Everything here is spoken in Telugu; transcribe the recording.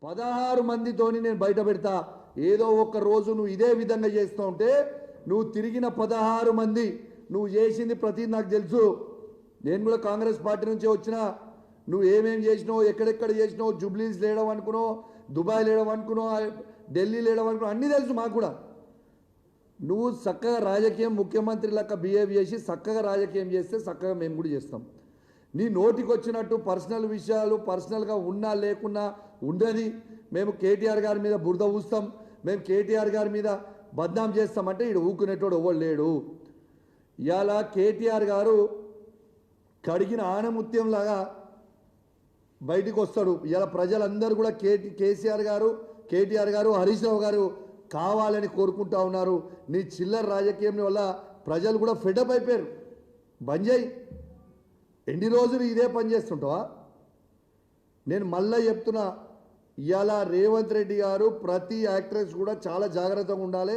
16 మందితోని నేను బయట పెడతా. ఏదో ఒక రోజు నువ్వు ఇదే విధంగా చేస్తూ ఉంటే నువ్వు తిరిగిన 16 మంది నువ్వు చేసింది ప్రతి నాకు తెలుసు. నేను కూడా కాంగ్రెస్ పార్టీ నుంచే వచ్చినా. నువ్వు ఏమేమి చేసినావు, ఎక్కడెక్కడ చేసినావు, జూబ్లీస్ లేయడం అనుకున్నావు, దుబాయ్ లేయడం అనుకున్నావు, ఢిల్లీ లేయడం అనుకున్నావు, అన్నీ తెలుసు మాకు కూడా. నువ్వు చక్కగా రాజకీయం ముఖ్యమంత్రి లెక్క బిహేవ్ చేసి చక్కగా రాజకీయం చేస్తే చక్కగా మేము కూడా చేస్తాం. నీ నోటికి వచ్చినట్టు పర్సనల్ విషయాలు పర్సనల్గా ఉన్నా లేకున్నా ఉండని మేము కేటీఆర్ గారి మీద బురద ఊస్తాం, మేము కేటీఆర్ గారి మీద బద్నాం చేస్తామంటే ఈడు ఊకునేటోడు ఎవరు లేడు. ఇవాళ కేటీఆర్ గారు కడిగిన ఆనముత్యంలాగా బయటికి వస్తాడు. ఇలా ప్రజలందరూ కూడా కేసీఆర్ గారు, కేటీఆర్ గారు, హరీష్ రావు గారు కావాలని కోరుకుంటా ఉన్నారు. నీ చిల్లర రాజకీయం వల్ల ప్రజలు కూడా ఫెడప్ అయిపోయారు. బంద్ చేయి. ఎన్ని రోజులు ఇదే పని చేస్తుంటావా? నేను మళ్ళీ చెప్తున్నా, ఇవాళ రేవంత్ రెడ్డి గారు ప్రతి యాక్ట్రెస్ కూడా చాలా జాగ్రత్తగా ఉండాలి.